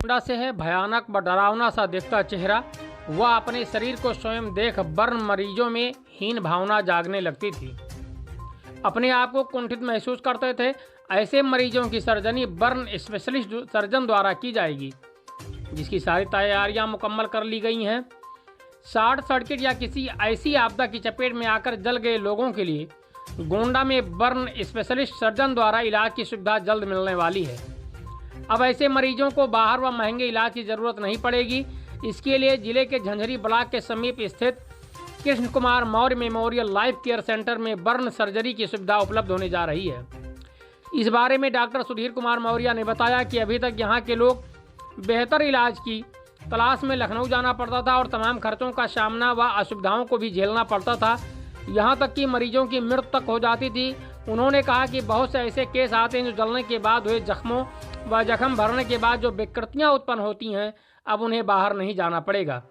गोंडा से है भयानक व डरावना सा दिखता चेहरा। वह अपने शरीर को स्वयं देख बर्न मरीजों में हीन भावना जागने लगती थी। अपने आप को कुंठित महसूस करते थे। ऐसे मरीजों की सर्जरी बर्न स्पेशलिस्ट सर्जन द्वारा की जाएगी, जिसकी सारी तैयारियां मुकम्मल कर ली गई हैं। शॉर्ट सर्किट या किसी ऐसी आपदा की चपेट में आकर जल गए लोगों के लिए गोंडा में बर्न स्पेशलिस्ट सर्जन द्वारा इलाज की सुविधा जल्द मिलने वाली है। अब ऐसे मरीजों को बाहर व महंगे इलाज की ज़रूरत नहीं पड़ेगी। इसके लिए जिले के झंझरी ब्लॉक के समीप स्थित Krishna Kumar Maurya memorial life care centre में बर्न सर्जरी की सुविधा उपलब्ध होने जा रही है। इस बारे में डॉक्टर सुधीर कुमार मौर्य ने बताया कि अभी तक यहाँ के लोग बेहतर इलाज की तलाश में लखनऊ जाना पड़ता था और तमाम खर्चों का सामना व असुविधाओं को भी झेलना पड़ता था। यहाँ तक कि मरीजों की मृत्यु तक हो जाती थी। उन्होंने कहा कि बहुत से ऐसे केस आते हैं जो जलने के बाद हुए जख्मों व जख्म भरने के बाद जो विकृतियाँ उत्पन्न होती हैं, अब उन्हें बाहर नहीं जाना पड़ेगा,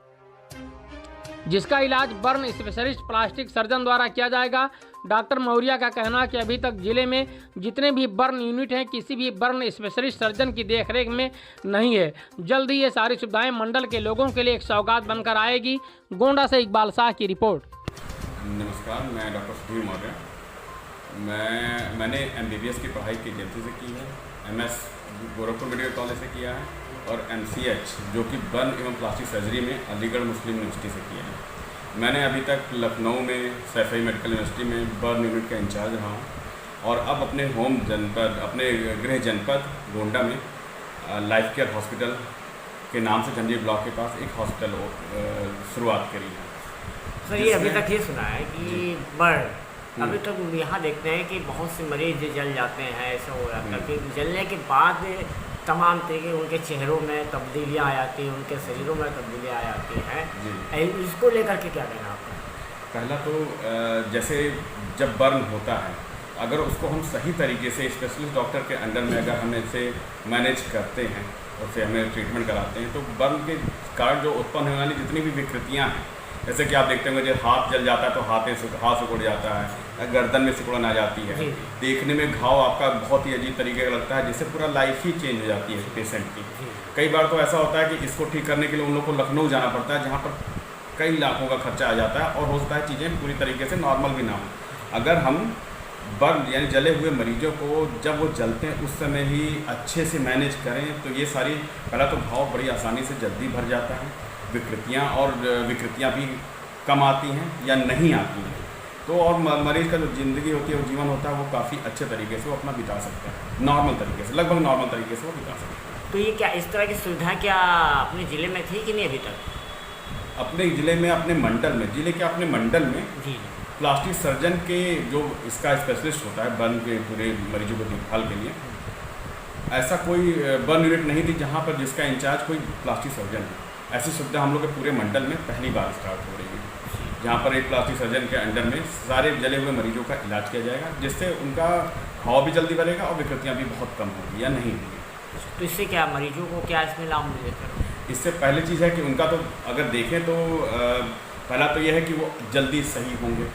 जिसका इलाज बर्न स्पेशलिस्ट प्लास्टिक सर्जन द्वारा किया जाएगा। डॉक्टर मौर्य का कहना है कि अभी तक जिले में जितने भी बर्न यूनिट हैं, किसी भी बर्न स्पेशलिस्ट सर्जन की देखरेख में नहीं है। जल्द ही ये सारी सुविधाएं मंडल के लोगों के लिए एक सौगात बनकर आएगी। गोंडा से इकबाल शाह की रिपोर्ट। नमस्कार, मैं डॉक्टर सुधीर मौर्य। मैंने MBBS की पढ़ाई KGMC से की है, MS गोरखपुर मेडिकल कॉलेज से किया है और MCH जो कि बर्न एवं प्लास्टिक सर्जरी में अलीगढ़ मुस्लिम यूनिवर्सिटी से किया है। मैंने अभी तक लखनऊ में सैफई मेडिकल यूनिवर्सिटी में बर्न यूनिट का इंचार्ज रहा हूँ और अब अपने होम जनपद, अपने गृह जनपद गोंडा में लाइफ केयर हॉस्पिटल के नाम से झंझरी ब्लॉक के पास एक हॉस्पिटल शुरुआत करी है। सर, ये अभी तक ये सुना है कि बर्न अभी तक यहाँ देखते हैं कि बहुत से मरीज जल जाते हैं, ऐसा हो जाता है कि जलने के बाद तमाम तरीके उनके चेहरों में तब्दीलियाँ आ जाती हैं, उनके शरीरों में तब्दीलियाँ आ जाती हैं। इसको लेकर के क्या कहना आपका? पहला तो जैसे जब बर्न होता है, अगर उसको हम सही तरीके से स्पेशलिस्ट डॉक्टर के अंडर में अगर हम इसे मैनेज करते हैं और फिर हमें ट्रीटमेंट कराते हैं, तो बर्न के कारण जो उत्पन्न होने वाली जितनी भी विकृतियाँ हैं, जैसे कि आप देखते होंगे जब हाथ जल जाता है तो हाथ सिकुड़ जाता है, गर्दन में सिकुड़न आ जाती है, देखने में घाव आपका बहुत ही अजीब तरीके का लगता है, जिससे पूरा लाइफ ही चेंज हो जाती है पेशेंट की। कई बार तो ऐसा होता है कि इसको ठीक करने के लिए उन लोग को लखनऊ जाना पड़ता है, जहाँ पर कई लाखों का खर्चा आ जाता है और हो सकता है चीज़ें पूरी तरीके से नॉर्मल भी ना हो। अगर हम बर्न यानी जले हुए मरीजों को जब वो जलते हैं उस समय ही अच्छे से मैनेज करें तो ये सारी, पहला तो घाव बड़ी आसानी से जल्दी भर जाता है, विकृतियाँ भी कम आती हैं या नहीं आती हैं, तो और मरीज़ का जो ज़िंदगी होती है, वो जीवन होता है, वो काफ़ी अच्छे तरीके से वो अपना बिता सकता है, नॉर्मल तरीके से, लगभग नॉर्मल तरीके से वो बिता सकता है। तो ये क्या इस तरह की सुविधा क्या अपने ज़िले में थी कि नहीं अभी तक? अपने ज़िले में, अपने मंडल में, ज़िले के अपने मंडल में जी प्लास्टिक सर्जन के जो इसका स्पेशलिस्ट होता है बर्न के पूरे मरीजों को देखभाल के लिए, ऐसा कोई बर्न यूनिट नहीं थी जहाँ पर जिसका इंचार्ज कोई प्लास्टिक सर्जन है। ऐसी सुविधा हम लोग के पूरे मंडल में पहली बार स्टार्ट हो रही है, जहाँ पर एक प्लास्टिक सर्जन के अंडर में सारे जले हुए मरीजों का इलाज किया जाएगा, जिससे उनका घाव भी जल्दी भरेगा और विकृतियाँ भी बहुत कम होंगी या नहीं होंगी। तो इससे क्या मरीजों को क्या इसमें लाभ मिलेगा? इससे पहली चीज़ है कि उनका तो अगर देखें तो पहला तो यह है कि वो जल्दी सही होंगे,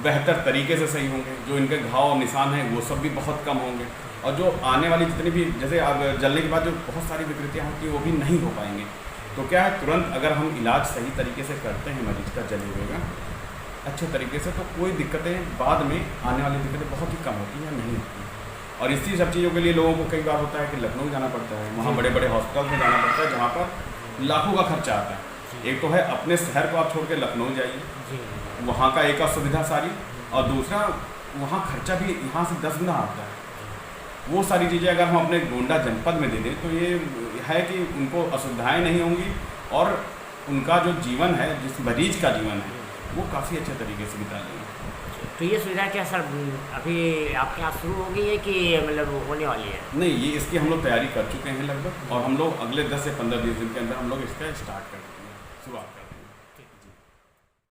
बेहतर तरीके से सही होंगे, जो इनके घाव और निशान हैं वो सब भी बहुत कम होंगे, और जो आने वाली जितनी भी जैसे अब जलने के बाद जो बहुत सारी विकृतियाँ होती हैं वो भी नहीं हो पाएंगे। तो क्या है, तुरंत अगर हम इलाज सही तरीके से करते हैं मरीज का जले हुए का अच्छे तरीके से, तो कोई दिक्कतें बाद में आने वाली दिक्कतें बहुत ही कम होती हैं या नहीं होती हैं। और इसी सब चीज़ों के लिए लोगों को कई बार होता है कि लखनऊ जाना पड़ता है, वहाँ बड़े बड़े हॉस्पिटल में जाना पड़ता है, जहाँ पर लाखों का खर्चा आता है। एक तो है अपने शहर को आप छोड़ के लखनऊ जाइए, वहाँ का एक सुविधा सारी, और दूसरा वहाँ खर्चा भी यहाँ से 10 गुना आता है। वो सारी चीज़ें अगर हम अपने गोंडा जनपद में दे दें तो ये है कि उनको असुविधाएं नहीं होंगी और उनका जो जीवन है, जिस मरीज का जीवन है, वो काफ़ी अच्छे तरीके से बिता लेंगे। तो ये सुविधा क्या सर अभी आपके यहाँ शुरू हो गई है कि मतलब होने वाली है? नहीं, ये इसकी हम लोग तैयारी कर चुके हैं लगभग, और हम लोग अगले 10 से 15 दिन के अंदर हम लोग इसका स्टार्ट कर देंगे, शुरुआत करेंगे।